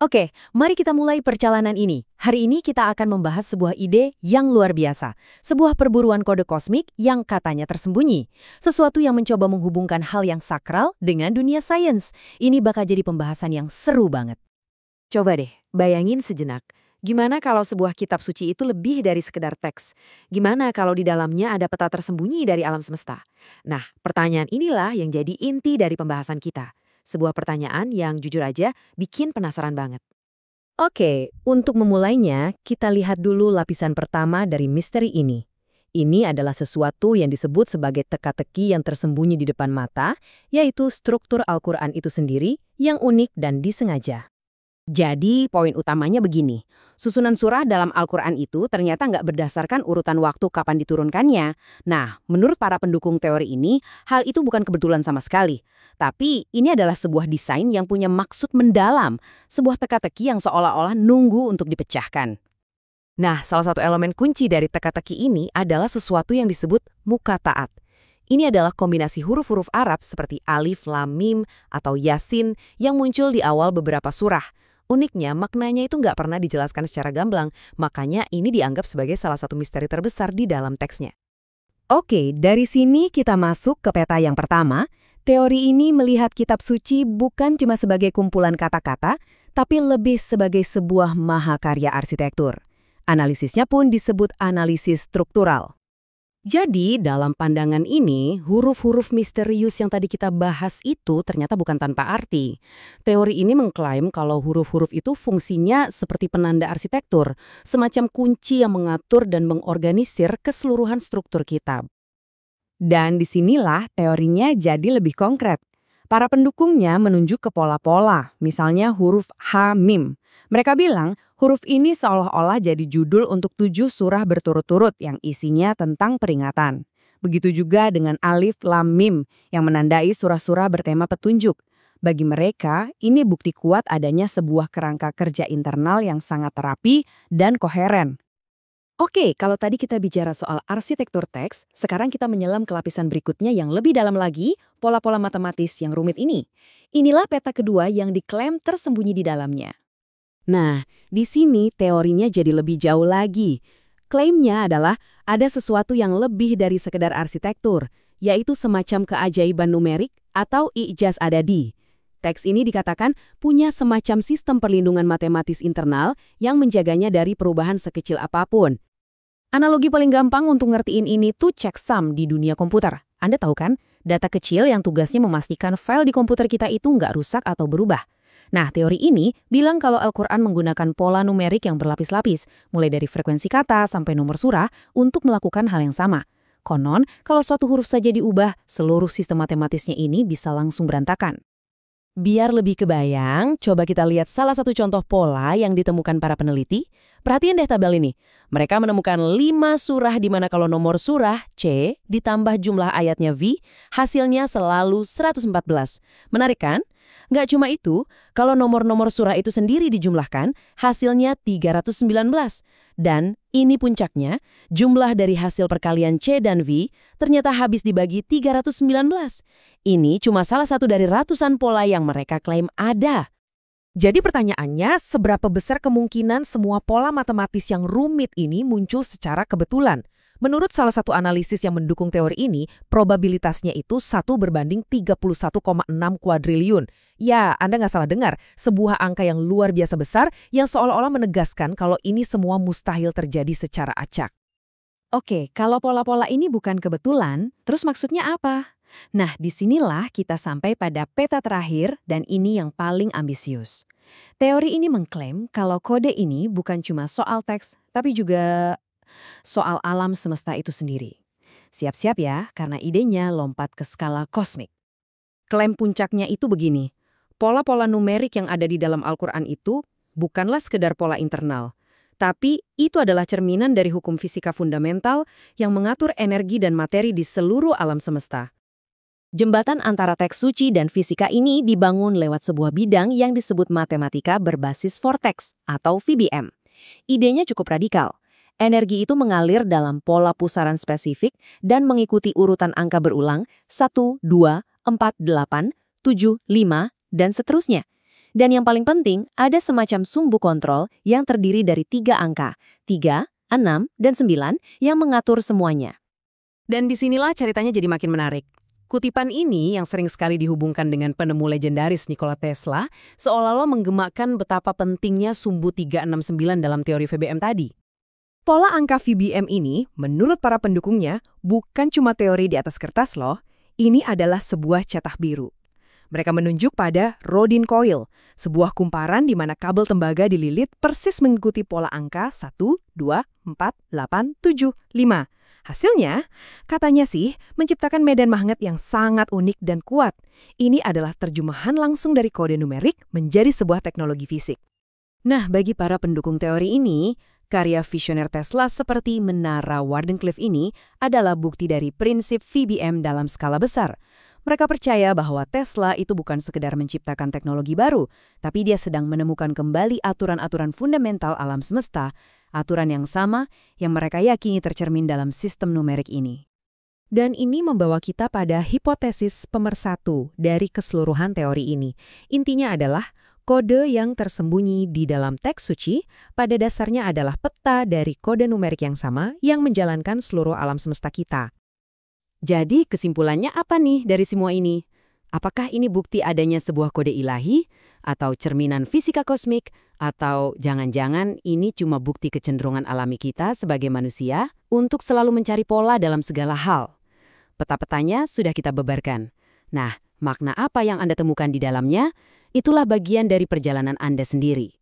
Oke, mari kita mulai perjalanan ini. Hari ini kita akan membahas sebuah ide yang luar biasa. Sebuah perburuan kode kosmik yang katanya tersembunyi. Sesuatu yang mencoba menghubungkan hal yang sakral dengan dunia sains. Ini bakal jadi pembahasan yang seru banget. Coba deh, bayangin sejenak. Gimana kalau sebuah kitab suci itu lebih dari sekedar teks? Gimana kalau di dalamnya ada peta tersembunyi dari alam semesta? Nah, pertanyaan inilah yang jadi inti dari pembahasan kita. Sebuah pertanyaan yang jujur aja bikin penasaran banget. Oke, untuk memulainya, kita lihat dulu lapisan pertama dari misteri ini. Ini adalah sesuatu yang disebut sebagai teka-teki yang tersembunyi di depan mata, yaitu struktur Al-Quran itu sendiri yang unik dan disengaja. Jadi, poin utamanya begini. Susunan surah dalam Al-Quran itu ternyata nggak berdasarkan urutan waktu kapan diturunkannya. Nah, menurut para pendukung teori ini, hal itu bukan kebetulan sama sekali. Tapi, ini adalah sebuah desain yang punya maksud mendalam, sebuah teka-teki yang seolah-olah nunggu untuk dipecahkan. Nah, salah satu elemen kunci dari teka-teki ini adalah sesuatu yang disebut muqatta'at. Ini adalah kombinasi huruf-huruf Arab seperti alif, lam, mim, atau yasin yang muncul di awal beberapa surah. Uniknya, maknanya itu nggak pernah dijelaskan secara gamblang, makanya ini dianggap sebagai salah satu misteri terbesar di dalam teksnya. Oke, dari sini kita masuk ke peta yang pertama. Teori ini melihat kitab suci bukan cuma sebagai kumpulan kata-kata, tapi lebih sebagai sebuah mahakarya arsitektur. Analisisnya pun disebut analisis struktural. Jadi, dalam pandangan ini, huruf-huruf misterius yang tadi kita bahas itu ternyata bukan tanpa arti. Teori ini mengklaim kalau huruf-huruf itu fungsinya seperti penanda arsitektur, semacam kunci yang mengatur dan mengorganisir keseluruhan struktur kitab. Dan disinilah teorinya jadi lebih konkret. Para pendukungnya menunjuk ke pola-pola, misalnya huruf H, Mim. Mereka bilang, huruf ini seolah-olah jadi judul untuk 7 surah berturut-turut yang isinya tentang peringatan. Begitu juga dengan alif, lam, mim yang menandai surah-surah bertema petunjuk. Bagi mereka, ini bukti kuat adanya sebuah kerangka kerja internal yang sangat rapi dan koheren. Oke, kalau tadi kita bicara soal arsitektur teks, sekarang kita menyelam ke lapisan berikutnya yang lebih dalam lagi, pola-pola matematis yang rumit ini. Inilah peta kedua yang diklaim tersembunyi di dalamnya. Nah, di sini teorinya jadi lebih jauh lagi. Klaimnya adalah ada sesuatu yang lebih dari sekedar arsitektur, yaitu semacam keajaiban numerik atau i'jaz adadi. Teks ini dikatakan punya semacam sistem perlindungan matematis internal yang menjaganya dari perubahan sekecil apapun. Analogi paling gampang untuk ngertiin ini tuh checksum di dunia komputer. Anda tahu kan, data kecil yang tugasnya memastikan file di komputer kita itu nggak rusak atau berubah. Nah, teori ini bilang kalau Al-Quran menggunakan pola numerik yang berlapis-lapis, mulai dari frekuensi kata sampai nomor surah, untuk melakukan hal yang sama. Konon, kalau suatu huruf saja diubah, seluruh sistem matematisnya ini bisa langsung berantakan. Biar lebih kebayang, coba kita lihat salah satu contoh pola yang ditemukan para peneliti. Perhatian deh tabel ini. Mereka menemukan 5 surah di mana kalau nomor surah C ditambah jumlah ayatnya V, hasilnya selalu 114. Menarik kan? Nggak cuma itu, kalau nomor-nomor surah itu sendiri dijumlahkan, hasilnya 319. Dan ini puncaknya, jumlah dari hasil perkalian C dan V ternyata habis dibagi 319. Ini cuma salah satu dari ratusan pola yang mereka klaim ada. Jadi pertanyaannya, seberapa besar kemungkinan semua pola matematis yang rumit ini muncul secara kebetulan? Menurut salah satu analisis yang mendukung teori ini, probabilitasnya itu 1 berbanding 31,6 kuadriliun. Ya, Anda nggak salah dengar, sebuah angka yang luar biasa besar yang seolah-olah menegaskan kalau ini semua mustahil terjadi secara acak. Oke, kalau pola-pola ini bukan kebetulan, terus maksudnya apa? Nah, disinilah kita sampai pada peta terakhir dan ini yang paling ambisius. Teori ini mengklaim kalau kode ini bukan cuma soal teks, tapi juga soal alam semesta itu sendiri. Siap-siap ya, karena idenya lompat ke skala kosmik. Klaim puncaknya itu begini, pola-pola numerik yang ada di dalam Al-Quran itu bukanlah sekedar pola internal, tapi itu adalah cerminan dari hukum fisika fundamental yang mengatur energi dan materi di seluruh alam semesta. Jembatan antara teks suci dan fisika ini dibangun lewat sebuah bidang yang disebut matematika berbasis vortex atau VBM. Idenya cukup radikal. Energi itu mengalir dalam pola pusaran spesifik dan mengikuti urutan angka berulang 1, 2, 4, 8, 7, 5, dan seterusnya. Dan yang paling penting, ada semacam sumbu kontrol yang terdiri dari 3 angka, 3, 6, dan 9 yang mengatur semuanya. Dan disinilah ceritanya jadi makin menarik. Kutipan ini yang sering sekali dihubungkan dengan penemu legendaris Nikola Tesla, seolah-olah menggemakkan betapa pentingnya sumbu 369 dalam teori VBM tadi. Pola angka VBM ini, menurut para pendukungnya, bukan cuma teori di atas kertas loh, ini adalah sebuah cetak biru. Mereka menunjuk pada Rodin Coil, sebuah kumparan di mana kabel tembaga dililit persis mengikuti pola angka 1, 2, 4, 8, 7, 5. Hasilnya, katanya sih, menciptakan medan magnet yang sangat unik dan kuat. Ini adalah terjemahan langsung dari kode numerik menjadi sebuah teknologi fisik. Nah, bagi para pendukung teori ini, karya visioner Tesla seperti Menara Wardenclyffe ini adalah bukti dari prinsip VBM dalam skala besar. Mereka percaya bahwa Tesla itu bukan sekedar menciptakan teknologi baru, tapi dia sedang menemukan kembali aturan-aturan fundamental alam semesta, aturan yang sama yang mereka yakini tercermin dalam sistem numerik ini. Dan ini membawa kita pada hipotesis pemersatu dari keseluruhan teori ini. Intinya adalah kode yang tersembunyi di dalam teks suci pada dasarnya adalah peta dari kode numerik yang sama yang menjalankan seluruh alam semesta kita. Jadi kesimpulannya apa nih dari semua ini? Apakah ini bukti adanya sebuah kode ilahi, atau cerminan fisika kosmik, atau jangan-jangan ini cuma bukti kecenderungan alami kita sebagai manusia untuk selalu mencari pola dalam segala hal? Peta-petanya sudah kita beberkan. Nah, makna apa yang Anda temukan di dalamnya? Itulah bagian dari perjalanan Anda sendiri.